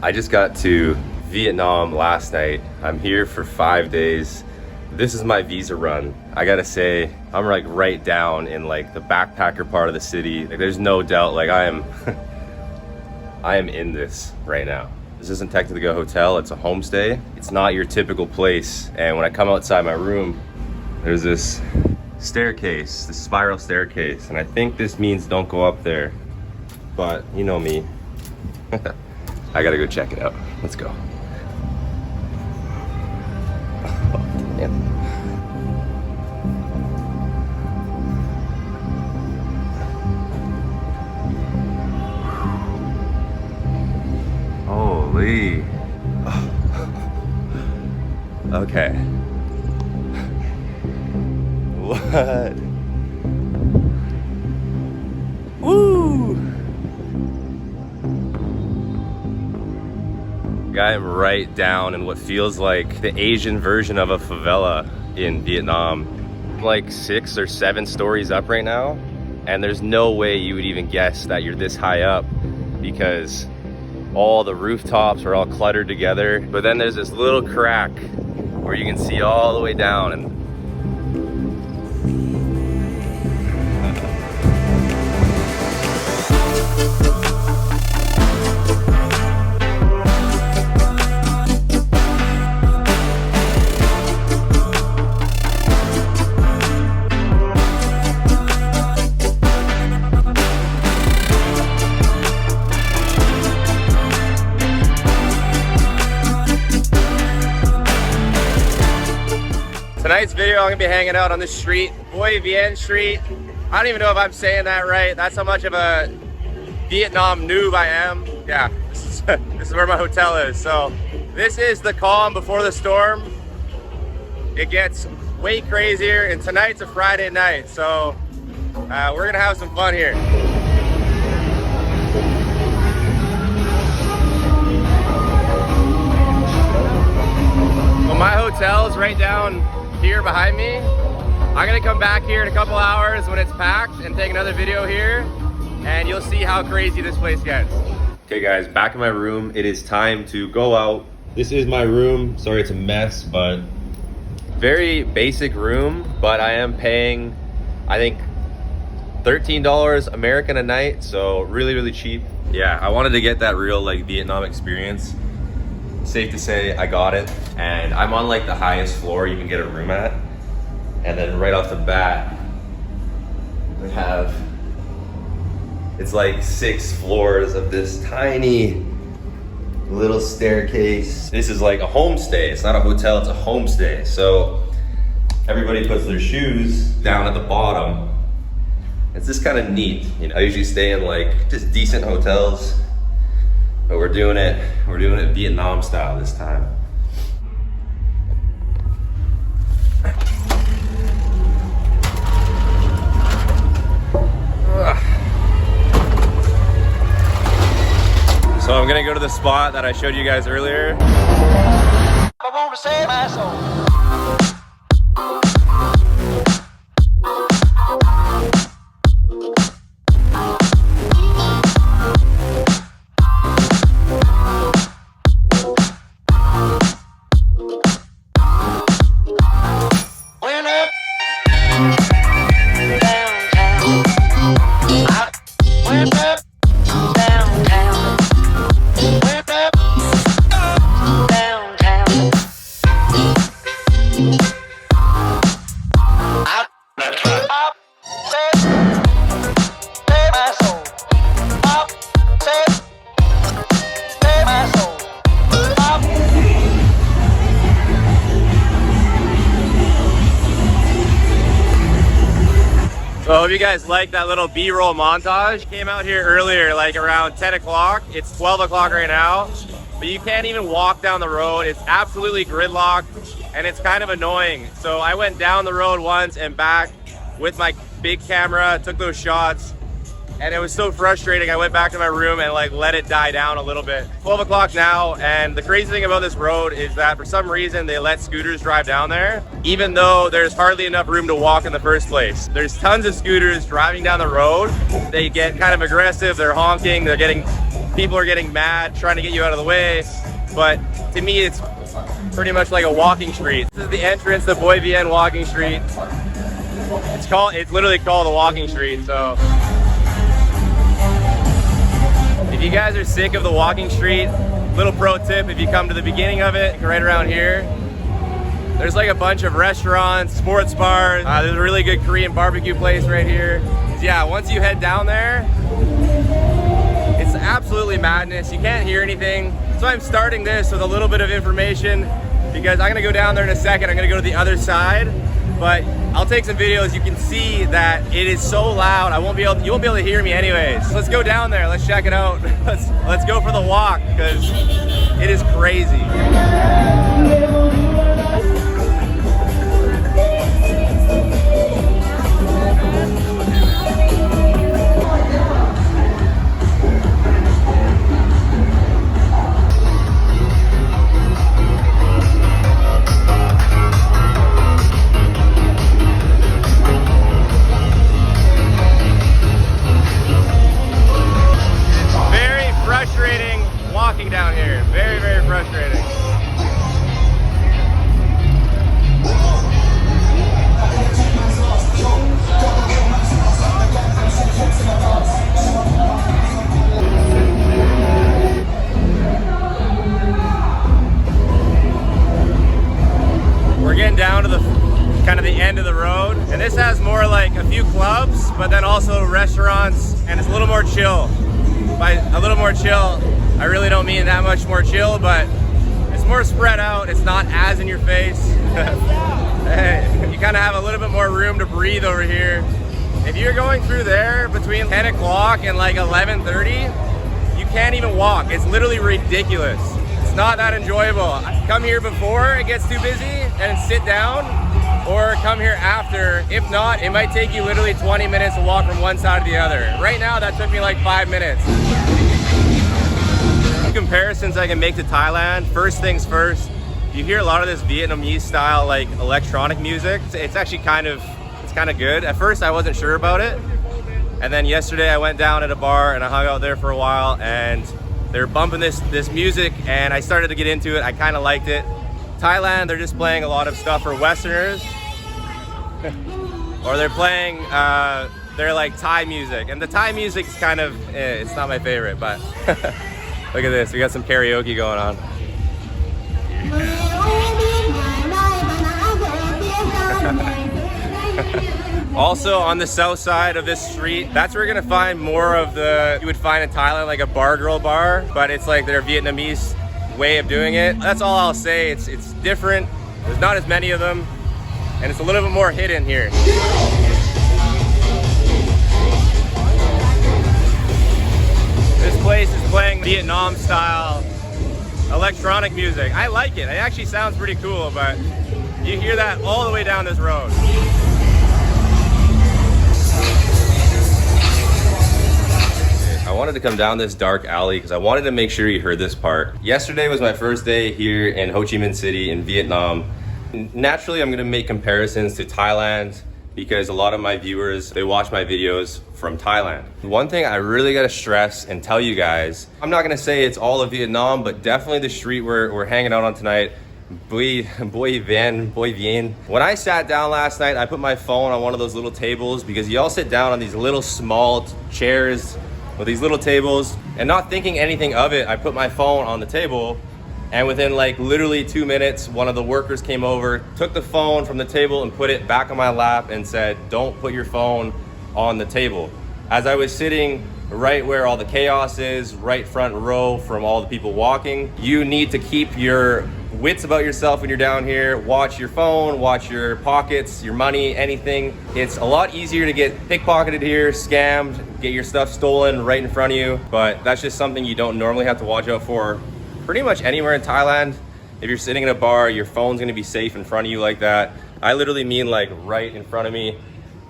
I just got to Vietnam last night. I'm here for 5 days. This is my visa run. I gotta say, I'm like right down in like the backpacker part of the city. Like, there's no doubt, like I am in this right now. This isn't technically a hotel, it's a homestay. It's not your typical place. And when I come outside my room, there's this staircase, this spiral staircase. And I think this means don't go up there. But you know me. I gotta go check it out. Let's go. Yeah. Holy. Okay. What? Woo! I am right down in what feels like the Asian version of a favela in Vietnam. I'm like 6 or 7 stories up right now, and there's no way you would even guess that you're this high up because all the rooftops are all cluttered together. But then there's this little crack where you can see all the way down, and tonight's video, I'm gonna be hanging out on this street, Bui Vien Street. I don't even know if I'm saying that right. That's how much of a Vietnam noob I am. Yeah, this is where my hotel is. So this is the calm before the storm. It gets way crazier, and tonight's a Friday night. So we're gonna have some fun here. Well, my hotel is right down here behind me. I'm gonna come back here in a couple hours when it's packed and take another video here, and you'll see how crazy this place gets. Okay guys, back in my room. It is time to go out. This is my room. Sorry it's a mess, but very basic room, but I am paying, I think, $13 American a night, so really, really cheap. Yeah, I wanted to get that real like Vietnam experience. Safe to say I got it, and I'm on like the highest floor you can get a room at, and then right off the bat we have, it's like 6 floors of this tiny little staircase. This is like a homestay. It's not a hotel, it's a homestay. So everybody puts their shoes down at the bottom. It's just kind of neat. You know, I usually stay in like just decent hotels, but we're doing it Vietnam style this time. So I'm gonna go to the spot that I showed you guys earlier. I want to save my soul. So I hope you guys like that little B-roll montage. Came out here earlier, like around 10 o'clock. It's 12 o'clock right now, but you can't even walk down the road. It's absolutely gridlocked, and it's kind of annoying. So I went down the road once and back with my big camera, took those shots, and it was so frustrating. I went back to my room and like let it die down a little bit. 12 o'clock now, and the crazy thing about this road is that for some reason they let scooters drive down there, even though there's hardly enough room to walk in the first place. There's tons of scooters driving down the road. They get kind of aggressive, they're honking, they're getting people are getting mad, trying to get you out of the way. But to me, it's pretty much like a walking street. This is the entrance to Bui Vien Walking Street. It's literally called the walking street. So if you guys are sick of the walking street, little pro tip, if you come to the beginning of it, right around here, there's like a bunch of restaurants, sports bars. There's a really good Korean barbecue place right here. So yeah, once you head down there, it's absolutely madness. You can't hear anything. So I'm starting this with a little bit of information because I'm gonna go down there in a second. I'm gonna go to the other side, but I'll take some videos. You can see that it is so loud. You won't be able to hear me anyways. So let's go down there. Let's check it out. Let's go for the walk because it is crazy. Walking down here, very, very frustrating. We're getting down to the kind of the end of the road, and this has more like a few clubs, but then also restaurants, and it's a little more chill. By a little more chill, I really don't mean that much more chill, but it's more spread out. It's not as in your face. Hey, you kind of have a little bit more room to breathe over here. If you're going through there between 10 o'clock and like 11:30, you can't even walk. It's literally ridiculous. It's not that enjoyable. Come here before it gets too busy and sit down, or come here after. If not, it might take you literally 20 minutes to walk from one side to the other. Right now, that took me like 5 minutes. Comparisons I can make to Thailand. First things first, you hear a lot of this Vietnamese style like electronic music. It's actually kind of good. At first I wasn't sure about it, and then yesterday I went down at a bar and I hung out there for a while, and they're bumping this music, and I started to get into it. I kind of liked it. Thailand, they're just playing a lot of stuff for Westerners, or they're playing they're like Thai music, and the Thai music is kind of it's not my favorite, but look at this, we got some karaoke going on. Also on the south side of this street, that's where you're gonna find more of you would find in Thailand, like a bar girl bar, but it's like their Vietnamese way of doing it. That's all I'll say. It's different. There's not as many of them, and it's a little bit more hidden here. This place is playing Vietnam style electronic music. I like it. It actually sounds pretty cool, but you hear that all the way down this road. I wanted to come down this dark alley because I wanted to make sure you heard this part. Yesterday was my first day here in Ho Chi Minh City in Vietnam. Naturally, I'm gonna make comparisons to Thailand because a lot of my viewers, they watch my videos from Thailand. One thing I really gotta stress and tell you guys, I'm not gonna say it's all of Vietnam, but definitely the street we're hanging out on tonight, Bui Vien. When I sat down last night, I put my phone on one of those little tables because y'all sit down on these little small chairs with these little tables, and not thinking anything of it, I put my phone on the table, and within like literally 2 minutes, one of the workers came over, took the phone from the table and put it back on my lap and said, "Don't put your phone on the table." As I was sitting right where all the chaos is, right front row from all the people walking, you need to keep your wits about yourself when you're down here. Watch your phone, watch your pockets, your money, anything. It's a lot easier to get pickpocketed here, scammed, get your stuff stolen right in front of you, but that's just something you don't normally have to watch out for pretty much anywhere in Thailand. If you're sitting in a bar, your phone's gonna be safe in front of you like that. I literally mean like right in front of me,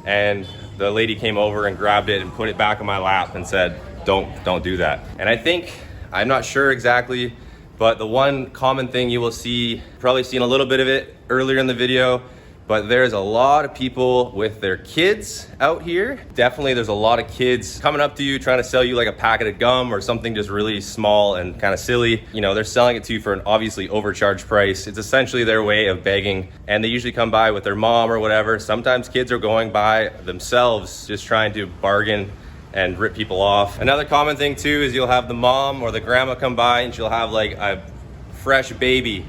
and the lady came over and grabbed it and put it back on my lap and said, don't do that. And I think, I'm not sure exactly, but the one common thing you will see, probably seen a little bit of it earlier in the video, but there's a lot of people with their kids out here. Definitely there's a lot of kids coming up to you trying to sell you like a packet of gum or something just really small and kind of silly. You know, they're selling it to you for an obviously overcharged price. It's essentially their way of begging, and they usually come by with their mom or whatever. Sometimes kids are going by themselves just trying to bargain and rip people off. Another common thing too is you'll have the mom or the grandma come by and she'll have like a fresh baby,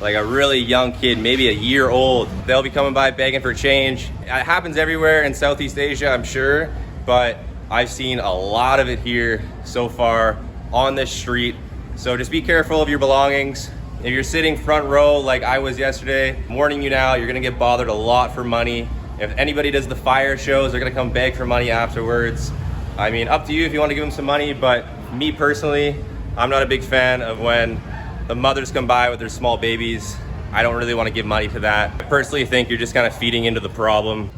like a really young kid, maybe a year old. They'll be coming by begging for change. It happens everywhere in Southeast Asia, I'm sure, but I've seen a lot of it here so far on this street. So just be careful of your belongings. If you're sitting front row like I was yesterday, I'm warning you now, you're gonna get bothered a lot for money. If anybody does the fire shows, they're gonna come beg for money afterwards. I mean, up to you if you want to give them some money, but me personally, I'm not a big fan of when the mothers come by with their small babies. I don't really want to give money to that. I personally think you're just kind of feeding into the problem.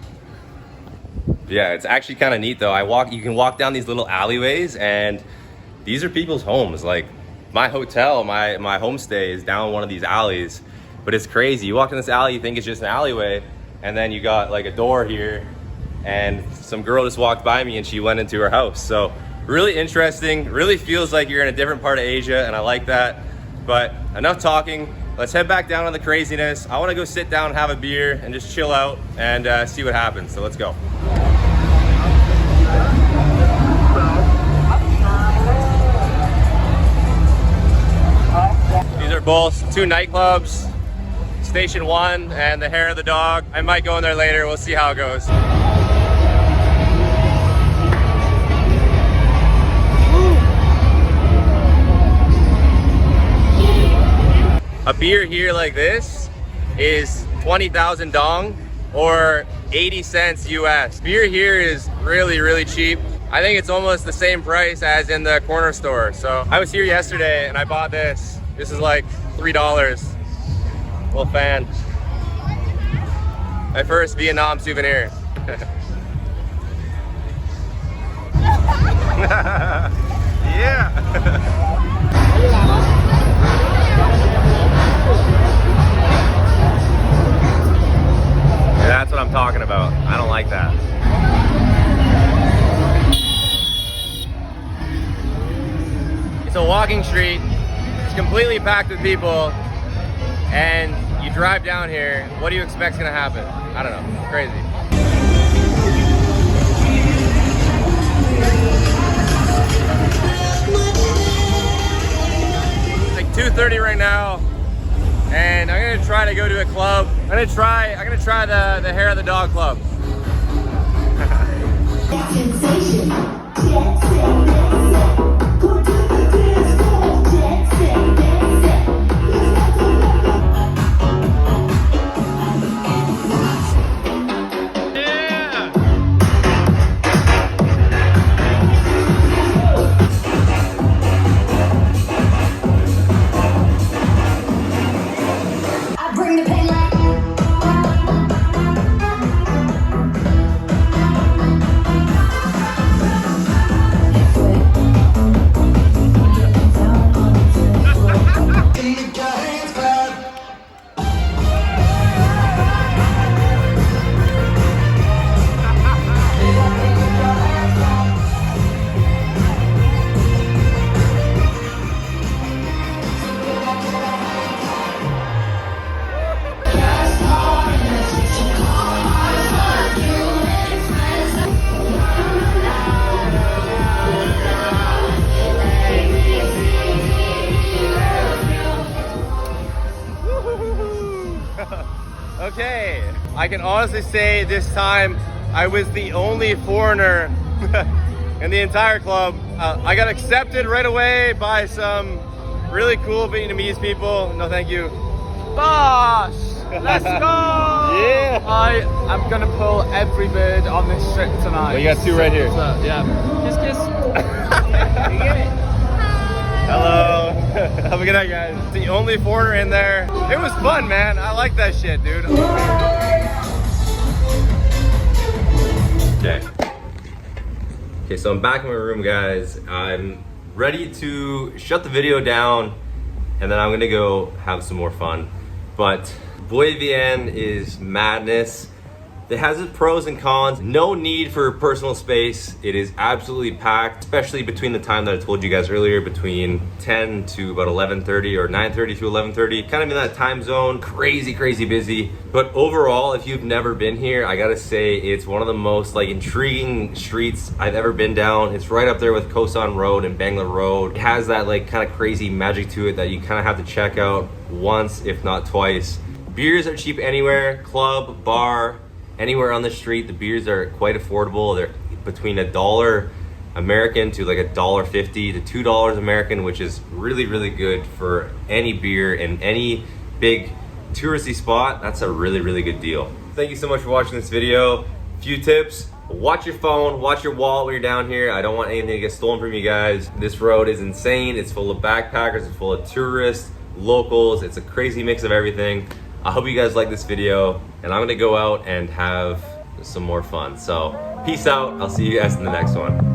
Yeah, it's actually kind of neat though. You can walk down these little alleyways and these are people's homes. Like my hotel, my homestay is down one of these alleys, but it's crazy. You walk in this alley, you think it's just an alleyway, and then you got like a door here, and some girl just walked by me and she went into her house. So really interesting, really feels like you're in a different part of Asia, and I like that. But enough talking, let's head back down on the craziness. I wanna go sit down, have a beer, and just chill out and see what happens, so let's go. These are both two nightclubs, Station 1 and the Hair of the Dog. I might go in there later, we'll see how it goes. A beer here like this is 20,000 dong or 80 cents US. Beer here is really, really cheap. I think it's almost the same price as in the corner store. So I was here yesterday and I bought this. This is like $3. Little fan. My first Vietnam souvenir. Yeah. That's what I'm talking about. I don't like that. It's a walking street. It's completely packed with people. And you drive down here, what do you expect is gonna happen? I don't know, it's crazy. It's like 2:30 right now. And I'm gonna try to go to a club. I'm gonna try the Hair of the Dog club. Okay, I can honestly say this time I was the only foreigner in the entire club. I got accepted right away by some really cool Vietnamese people. No, thank you. Boss, let's go! Yeah! I am gonna pull every bird on this strip tonight. Well, you got two right here. Yeah. Kiss, kiss. You get it? Hello. Have a good night, guys. The only foreigner in there. It was fun, man. I like that shit, dude. Okay, so I'm back in my room, guys. I'm ready to shut the video down, and then I'm gonna go have some more fun. But Bui Vien is madness. It has its pros and cons. No need for personal space. It is absolutely packed, especially between the time that I told you guys earlier, between 10 to about 11:30 or 9:30 to 11:30, kind of in that time zone. Crazy, crazy busy. But overall, if you've never been here, I gotta say it's one of the most like intriguing streets I've ever been down. It's right up there with Koh San Road and Bangla Road. It has that like kind of crazy magic to it that you kind of have to check out once, if not twice. Beers are cheap anywhere, club, bar, anywhere on the street. The beers are quite affordable. They're between $1 American to like $1.50 to $2 American, which is really, really good for any beer in any big touristy spot. That's a really, really good deal. Thank you so much for watching this video. Few tips: watch your phone, watch your wallet when you're down here. I don't want anything to get stolen from you guys. This road is insane. It's full of backpackers, it's full of tourists, locals. It's a crazy mix of everything. I hope you guys like this video, and I'm gonna go out and have some more fun. So peace out. I'll see you guys in the next one.